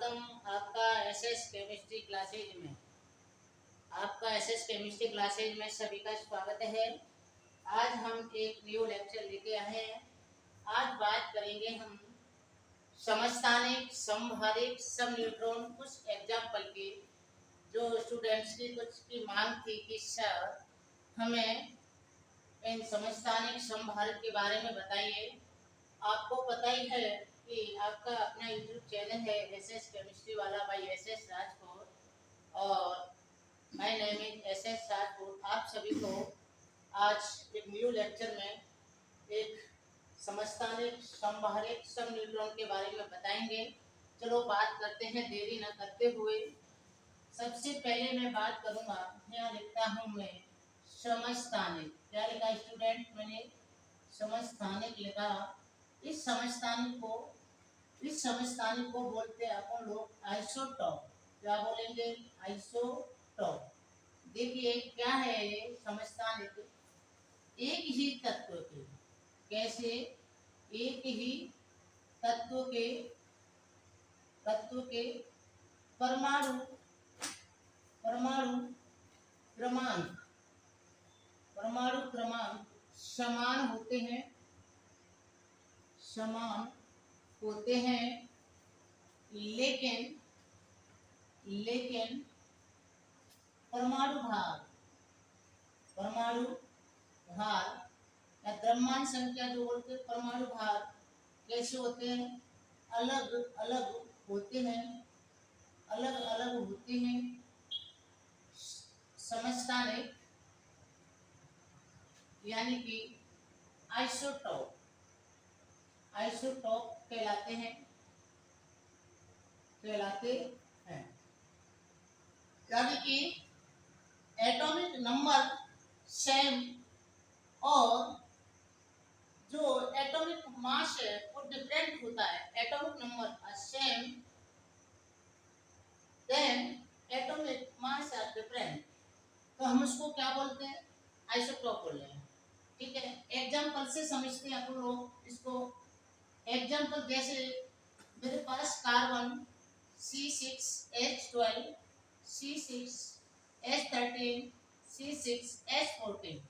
स्वागतम आपका SS chemistry classes में। आपका एसएस केमिस्ट्री क्लासेज में सभी का स्वागत है। आज हम एक न्यू लेक्चर लेके आए हैं। आज बात करेंगे हम समस्थानिक, समभारिक, सम न्यूट्रॉन, कुछ एग्जाम्पल की जो स्टूडेंट्स की कुछ की मांग थी कि सर हमें इन समस्थानिक, समभारिक के बारे में बताइए। आपको पता ही है कि आपका अपना यूट्यूब चैनल है एसएस केमिस्ट्री वाला बाई एसएस राजपूत और my name is SS Rajput. आप सभी को आज एक न्यू लेक्चर में एक समस्थानिक, समभारिक, सम न्यूट्रॉन के बारे में बताएंगे। चलो बात करते हैं देरी न करते हुए। सबसे पहले मैं बात करूंगा, यहाँ लिखता हूँ मैं समस्थानिक। क्या लिखा स्टूडेंट? मैंने समस्थानिक लिखा। इस समस्थानिक को बोलते हैं अपन लोग आइसोटॉप। क्या बोलेंगे? आइसोटॉप। देखिए क्या है समस्थानिक? एक ही तत्व के, कैसे? एक ही तत्व के परमाणु क्रमांक समान होते हैं, लेकिन परमाणु भार या द्रव्यमान संख्या जो बोलते हैं, परमाणु भार कैसे होते हैं? अलग अलग होते हैं। समस्थानिक यानी कि आइसोटॉप कहलाते हैं। यानी कि एटॉमिक नंबर सेम और जो एटॉमिक मास है वो डिफरेंट होता है। Atomic number same then atomic mass are different, तो हम उसको क्या बोलते हैं? आइसोटॉप बोल रहे हैं। ठीक है, एग्जांपल से समझते हैं अपन लोग इसको। एग्जांपल जैसे मेरे पास कार्बन C6H12, C6H13, C6H14,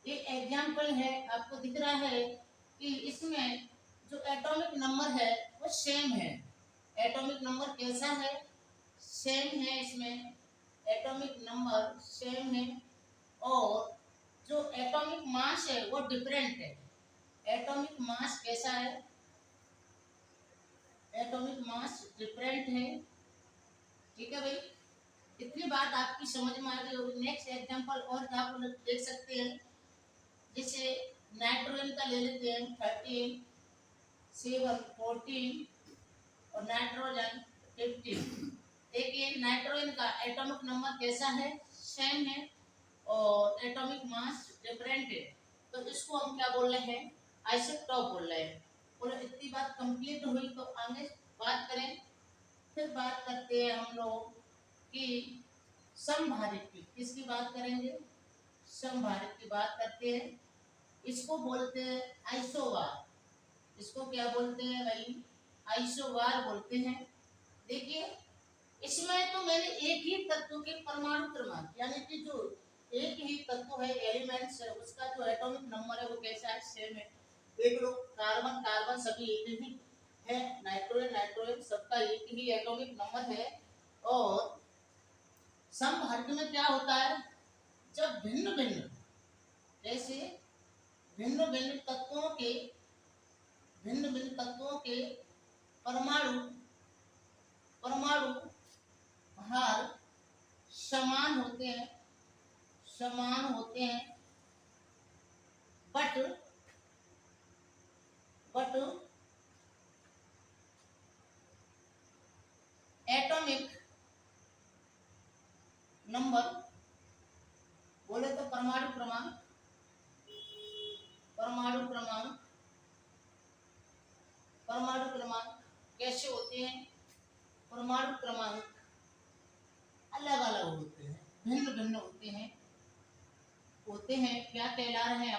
ये एग्जांपल है। आपको दिख रहा है कि इसमें जो एटॉमिक नंबर है वो सेम है। एटॉमिक नंबर कैसा है? सेम है। इसमें एटॉमिक नंबर सेम है और जो एटॉमिक मास है वो डिफरेंट है। एटॉमिक मास कैसा है? एटॉमिक मास डिफरेंट है। ठीक है भाई, इतनी बात आपकी समझ में आ गई होगी। नेक्स्ट एग्जांपल और आप लोग देख सकते हैं, जैसे नाइट्रोजन का ले लेते हैं 13, 7, 14 और नाइट्रोजन 15। देखिए नाइट्रोजन का एटॉमिक नंबर कैसा है? सेम है और एटॉमिक मास डिफरेंट है, तो इसको हम क्या बोल रहे हैं? आइसोटॉप बोल रहे हैं। और इतनी बात कंप्लीट हुई तो आगे बात करें। फिर बात करते हैं हम लोग कि समभारित की। किसकी बात करेंगे? समभारित की बात करते हैं। इसको बोलते हैं आइसोबार। इसको क्या बोलते हैं भाई? आइसोबार बोलते हैं। देखिए इसमें तो मैंने एक ही तत्व के परमाणु क्रमांक, यानी कि जो एक ही तत्व है, एलिमेंट्स है, उसका जो एटॉमिक नंबर है वो कैसा है? सेम है। देख लो, कार्बन सभी एक ही है, नाइट्रोजन सबका एक ही एटॉमिक नंबर है। और समभारित में क्या होता है? जब भिन्न भिन्न, जैसे भिन्न भिन्न तत्वों के परमाणु भार समान होते हैं, बट एटॉमिक नंबर बोले तो परमाणु क्रमांक कैसे होते हैं? परमाणु क्रमांक अलग अलग होते हैं, भिन्न भिन्न होते हैं। क्या कहला रहे हैं?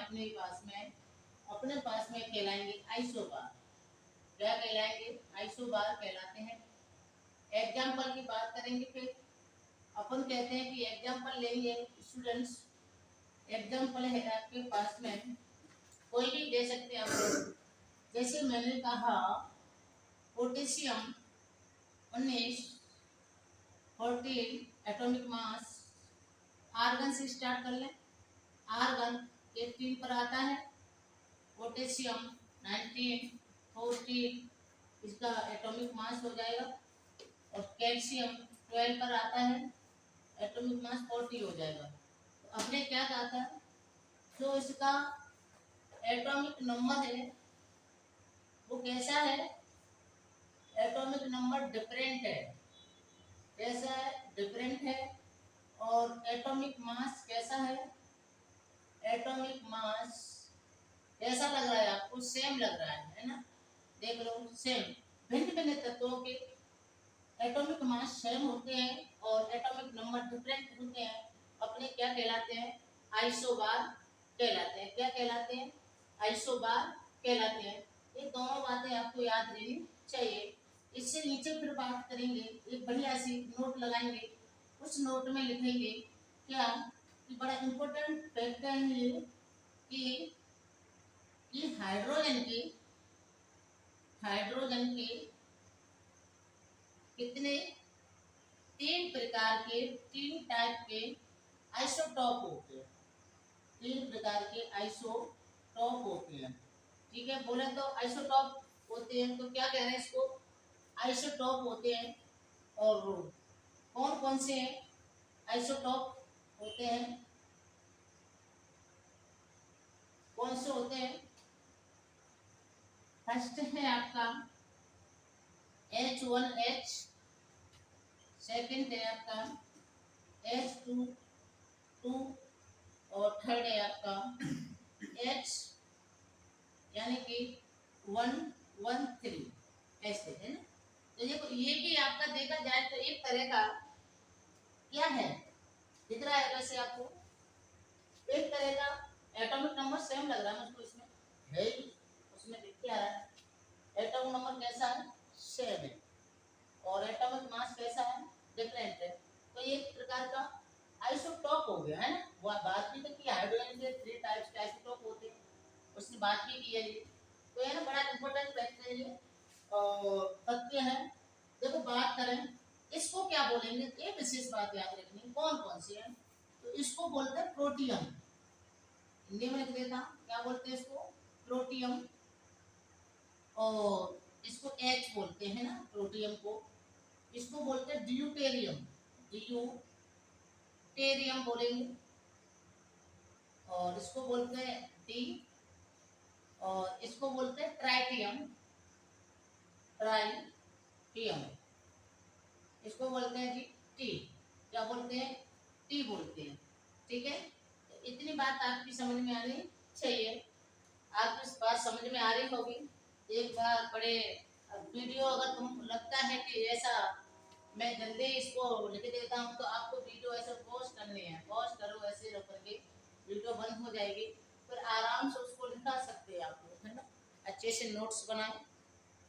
अपने पास में कहलाएंगे आइसोबार। क्या कहलाएंगे? आइसोबार कहलाते हैं। एग्जाम्पल की बात करेंगे। फिर अपन कहते हैं कि एग्जाम्पल लेंगे स्टूडेंट्स। एग्जाम्पल है आपके पास में, कोई भी दे सकते हैं आप। जैसे मैंने कहा पोटेशियम 19, 14 एटॉमिक मास। आर्गन से स्टार्ट कर लें। आर्गन के 3 पर आता है। पोटेशियम 19, 14 इसका एटॉमिक मास हो जाएगा। और कैल्शियम 12 पर आता है, एटॉमिक मास 40 हो जाएगा। तो आपने क्या कहा था, जो इसका एटॉमिक नंबर है वो कैसा है, एटॉमिक नंबर डिफरेंट है। कैसा है, डिफरेंट है। और एटॉमिक मास कैसा है, एटॉमिक मास कैसा लग रहा है आपको, सेम लग रहा है ना। देख लो सेम। भिन्न भिन्न तत्वों के एटॉमिक मास सेम होते हैं और एटॉमिक नंबर डिफरेंट होते हैं, अपने क्या कहलाते हैं, आइसोबार कहलाते हैं। क्या कहलाते हैं, आइसोबार कहलाते हैं। ये दोनों बातें आपको याद रहनी चाहिए। इससे नीचे फिर बात करेंगे, एक बढ़िया सी नोट लगाएंगे। उस नोट में लिखेंगे क्या कि बड़ा इंपॉर्टेंट फैक्ट है ये कि हाइड्रोजन के कितने, 3 प्रकार के, 3 टाइप के आइसोटॉप होते हैं। 3 प्रकार के आइसोटॉप होते हैं। ठीक है, बोले तो आइसोटॉप होते हैं, तो क्या कह रहे हैं इसको, आइसोटॉप होते हैं। और कौन कौन से आइसोटॉप होते हैं, कौन से होते हैं। फर्स्ट है आपका H1H, सेकंड है आपका H2, और थर्ड है आपका H यानी कि 113, ऐसे है ना। तो देखो ये भी आपका देखा जाए तो एक तरह का क्या है, दिख रहा है वैसे आपको, एक तरह का एटॉमिक नंबर सेम लग रहा है मुझको, इसमें है ही, उसमें लिख के आ रहा है एटॉमिक नंबर कैसा है, सेम है। और एटॉमिक मास कैसा है, डिफरेंट है। तो ये एक प्रकार का आइसोटॉप हो गया है ना। वो बात भी तो की हाइड्रोजन के 3 टाइप्स के आइसोटॉप होते हैं, उसने बात भी की है ये। तो ये ना बड़ा इंपॉर्टेंट फैक्ट है ये, और तथ्य है। देखो बात करें इसको क्या बोलेंगे, एक विशेष बात याद रखनी, कौन कौन सी है। तो इसको बोलते हैं प्रोटियम। हिंदी में लिख देता, क्या बोलते हैं इसको, प्रोटियम। और इसको H बोलते हैं ना प्रोटियम को। इसको बोलते हैं ड्यूटेरियम, ड्यूटेरियम बोलेंगे। और इसको बोलते हैं डी। और इसको बोलते हैं ट्राइटियम, ट्राइटियम। इसको बोलते हैं जी टी। क्या बोलते हैं, टी बोलते हैं। ठीक है, तो इतनी बात आपकी समझ में आनी चाहिए। आपको इस बात समझ में आ रही होगी। एक बार बड़े वीडियो अगर तुम लगता है कि ऐसा मैं जल्दी इसको लिख देता हूँ, तो आपको वीडियो ऐसे पॉज करनी है, पॉज करो ऐसे रख करके, वीडियो बंद हो जाएगी, फिर आराम से उसको लिखा सकते हैं आप लोग, है ना। अच्छे से नोट्स बनाएं,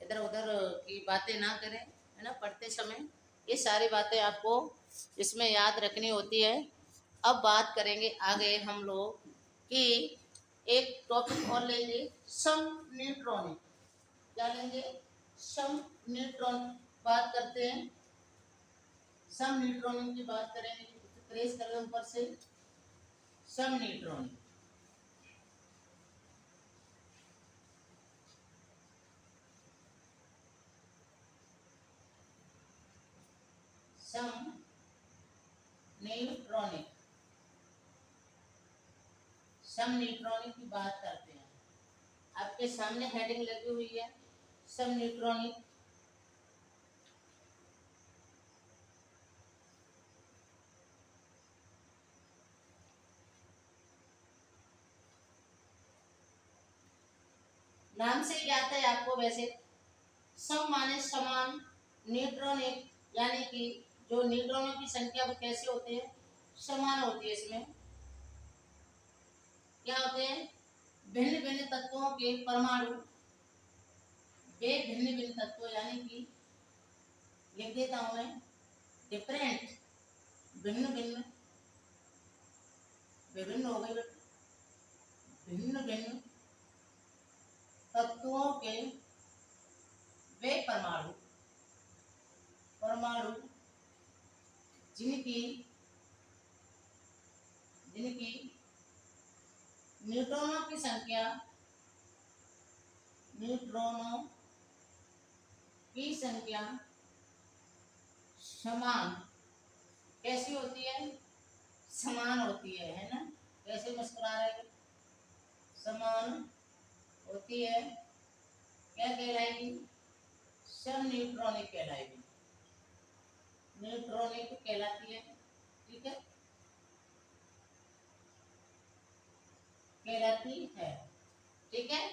इधर उधर की बातें ना करें, है ना। पढ़ते समय ये सारी बातें आपको इसमें याद रखनी होती है। अब बात करेंगे आगे हम लोग कि एक टॉपिक और लेंगे, सम न्यूट्रॉनिक। क्या लेंगे, सम न्यूट्रॉनिक। बात करते हैं सम न्यूट्रॉनिक की, बात करेंगे, प्रेस करें ऊपर से, सम न्यूट्रॉनिक। सम न्यूट्रॉनिक, सम न्यूट्रॉनिक की बात करते हैं। आपके सामने हेडिंग लगी हुई है, सम न्यूट्रॉनिक। नाम से क्या आता है आपको वैसे, सम माने समान, न्यूट्रॉनिक यानी कि जो न्यूट्रॉनों की संख्या वो कैसे होते हैं, समान होती है। इसमें क्या होते हैं, भिन्न भिन्न तत्वों के परमाणु, वे भिन्न भिन्न तत्व यानी कि लिख देता हूं मैं, डिफरेंट, भिन्न भिन्न, विभिन्न हो गई, भिन्न भिन्न तत्वों के वे परमाणु, परमाणु जिनकी जिनकी न्यूट्रॉनों की संख्या, न्यूट्रॉनों की संख्या समान कैसी होती है, समान होती है ना, कैसे मुस्कुरा रहे, समान होती है, क्या कहलाएगी, सब न्यूट्रॉनिक कहलाएगी, न्यूट्रॉनिक कहलाती है, ठीक है, कहलाती है, ठीक है।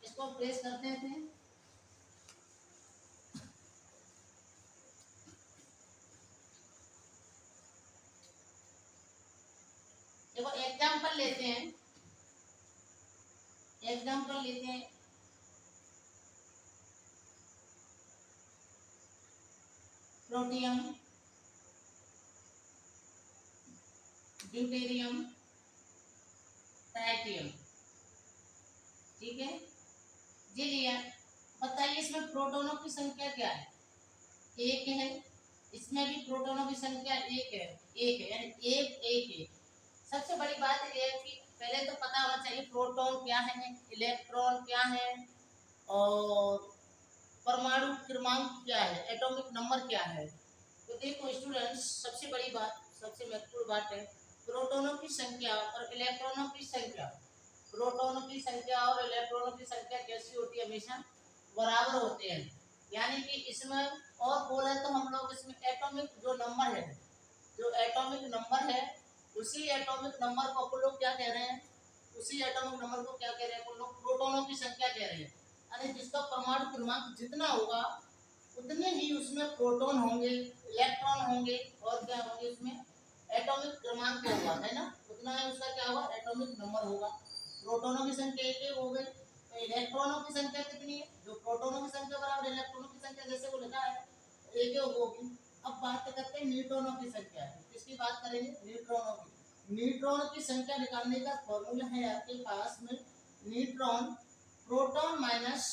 इसको प्रेस करते थे, देखो एग्जाम्पल लेते हैं, एग्जाम्पल लेते हैं, प्रोटियम, ड्यूटेरियम, ट्राइटियम, ठीक है जी लिया। बताइए इसमें प्रोटॉनों की संख्या क्या है, एक है, इसमें भी प्रोटॉनों की संख्या एक है, एक है, यानी एक एक एक। सबसे बड़ी बात यह है कि पहले तो पता होना चाहिए प्रोटॉन क्या है, इलेक्ट्रॉन क्या है, और परमाणु क्रमांक क्या है, एटॉमिक नंबर क्या है। तो देखो स्टूडेंट्स, सबसे बड़ी बात, सबसे महत्वपूर्ण बात है प्रोटॉनों की संख्या और इलेक्ट्रॉनों की संख्या। प्रोटॉनों की संख्या और इलेक्ट्रॉनों की संख्या कैसी होती है, हमेशा बराबर होते हैं, यानी कि इसमें और बोले तो हम लोग इसमें एटॉमिक जो नंबर है, जो एटॉमिक नंबर है, उसी एटॉमिक नंबर को अपन लोग क्या कह रहे हैं, उसी एटॉमिक नंबर को क्या कह रहे हैं अपन लोग, प्रोटॉनों की संख्या कह रहे हैं। यानी जिसका परमाणु क्रमांक जितना होगा उतने ही उसमें प्रोटॉन होंगे, इलेक्ट्रॉन होंगे, और क्या होंगे उसमें एटॉमिक क्रमांक होगा, है ना, उतना ही उसका क्या होगा, एटॉमिक नंबर होगा। प्रोटॉनों की संख्या एक एक हो गई, तो इलेक्ट्रॉनों की संख्या कितनी है, जो प्रोटॉनों की संख्या बराबर इलेक्ट्रॉनों की संख्या, जैसे वो लिखा है एक एक होगी। अब बात करते हैं न्यूट्रॉनों की संख्या, किसकी बात करेंगे, न्यूट्रॉनों की। न्यूट्रॉन की संख्या निकालने का फॉर्मूला है आपके पास में, न्यूट्रॉन प्रोटॉन माइनस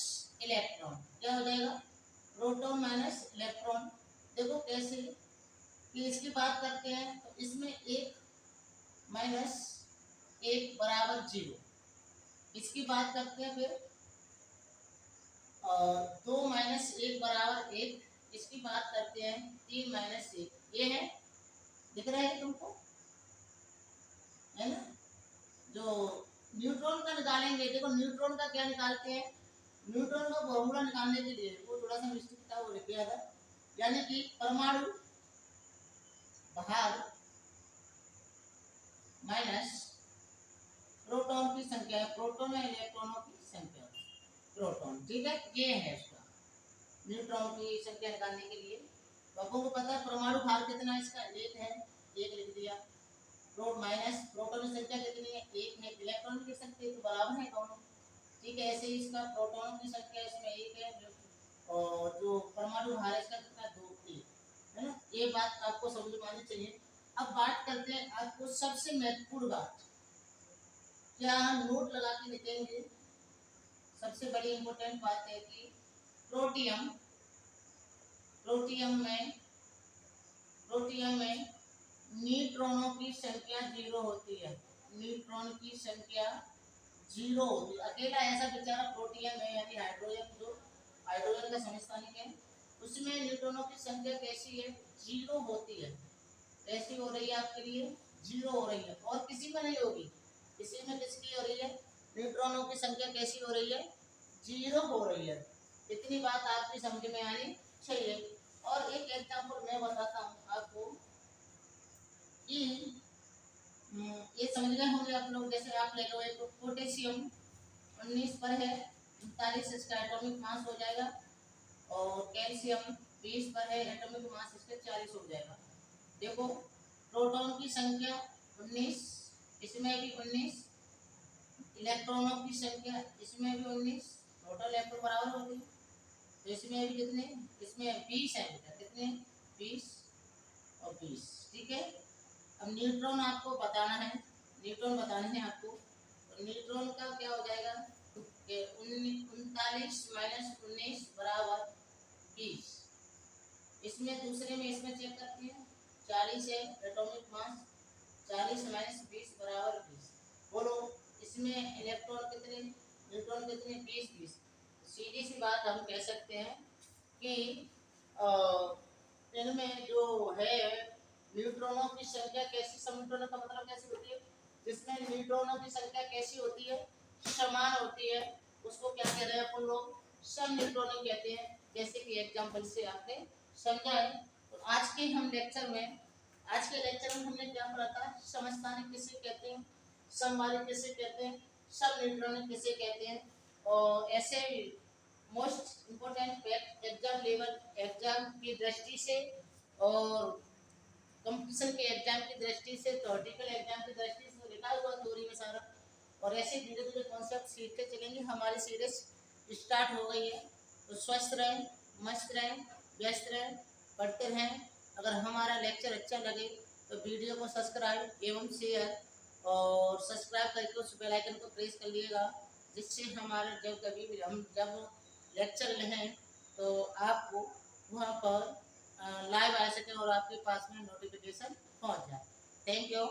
इलेक्ट्रॉन, क्या हो जाएगा, प्रोटॉन माइनस इलेक्ट्रॉन। देखो कैसे कि इसकी बात करते हैं, तो इसमें एक माइनस एक बराबर जीरो, इसकी बात करते हैं फिर, और दो माइनस एक बराबर एक, इसकी बात करते हैं, तीन माइनस एक, ये है, दिख रहा है तुमको, है ना। जो न्यूट्रॉन का निकालेंगे, देखो न्यूट्रॉन का क्या निकालते हैं, न्यूट्रॉन का फॉर्मूला निकालने के लिए वो थोड़ा सा मिस्टेक था, वो लिख दिया था, यानी कि परमाणु भार माइनस प्रोटॉन की संख्या, प्रोटॉन या इलेक्ट्रॉनों की संख्या, प्रोटॉन, ठीक है, ये है इसका न्यूट्रॉन की संख्या निकालने के लिए। तो आपको पता है परमाणु भार कितना है इसका, एक है, एक लिख दिया, माइनस प्रोटॉन की संख्या कितनी है, एक है, इलेक्ट्रॉन की संख्या तो बराबर है दोनों, ठीक है। ऐसे ही इसका प्रोटॉन की संख्या इसमें एक है, और जो परमाणु भार है इसका कितना, दो, तीन, है ना, ये बात आपको समझ में आनी चाहिए। अब बात करते हैं आपको सबसे महत्वपूर्ण बात, क्या नोट लगा के लिखेंगे, सबसे बड़ी इंपॉर्टेंट बात है कि प्रोटियम, प्रोटियम में प्रोटियम में न्यूट्रॉनों की संख्या जीरो होती है, न्यूट्रॉन की संख्या जीरो होती है, अकेला ऐसा बेचारा प्रोटियम है, यानी हाइड्रोजन, जो हाइड्रोजन का समस्थानिक है, उसमें न्यूट्रॉनों की संख्या कैसी है, जीरो होती है। कैसी हो रही है आपके लिए, जीरो हो रही है, और किसी में नहीं होगी, इसी में किसकी हो रही है, न्यूट्रॉनों की संख्या कैसी हो रही है, जीरो हो रही है। इतनी बात आपकी समझ में आनी चाहिए। और एक एग्जांपल मैं बताता हूँ आपको कि ये समझ गए होंगे आप लोग, जैसे आप ले लो एक पोटेशियम 19 पर है, 39 इसका एटॉमिक मास हो जाएगा, और कैल्शियम 20 पर है, एटॉमिक मास इसका 40 हो जाएगा। देखो प्रोटॉन की संख्या 19, इसमें भी 19, इलेक्ट्रॉनों की संख्या इसमें भी 19, टोटल इलेक्ट्रॉन बराबर होगी, तो इसमें भी कितने, इसमें 20 है बेटा, कितने 20 और 20, ठीक है। अब न्यूट्रॉन आपको बताना है, न्यूट्रॉन बताने हैं आपको। तो न्यूट्रॉन का क्या हो जाएगा कि 39 माइनस 19 बराबर 20। इसमें दूसरे में इसमें चेक करते हैं, 40 है एटॉमिक मास, 40 माइनस 20 बराबर 20। बोलो इसमें इलेक्ट्रॉन कितने, न्यूट्रॉन कितने, 20। सीधी सी बात हम कह सकते हैं कि इनमें जो है न्यूट्रॉनों की संख्या कैसी, समीकरण का मतलब कैसी होती है, जिसमें न्यूट्रॉनों की संख्या कैसी होती है, समान होती है, उसको क्या कह रहे हैं अपन लोग, सम न्यूट्रॉनिक कहते हैं। जैसे कि एग्जांपल से आपने समझा है। तो आज के लेक्चर में हमने क्या पढ़ा था, समस्थानिक किसे कहते हैं, समवारी किसे कहते हैं, सब न्यूट्रॉनिक किसे कहते हैं, और ऐसे मोस्ट इम्पोर्टेंट फैक्ट एग्जाम की दृष्टि से और कंपटीशन के एग्जाम की दृष्टि से, थ्योरेटिकल एग्जाम की दृष्टि से लिखा हुआ थ्योरी में सारा, और ऐसे धीरे धीरे कॉन्सेप्ट सीखते चलेंगे। हमारी सीरीज स्टार्ट हो गई है, तो स्वस्थ रहें, मस्त रहें, व्यस्त रहें, पढ़ते रहें। अगर हमारा लेक्चर अच्छा लगे तो वीडियो को सब्सक्राइब एवं शेयर, और सब्सक्राइब करके उस बेल आइकन को प्रेस कर लिएगा, जिससे हमारे जब कभी भी हम जब लेक्चर लें तो आपको वहाँ पर लाइव आ सके और आपके पास में नोटिफिकेशन पहुँच जाए। Thank you.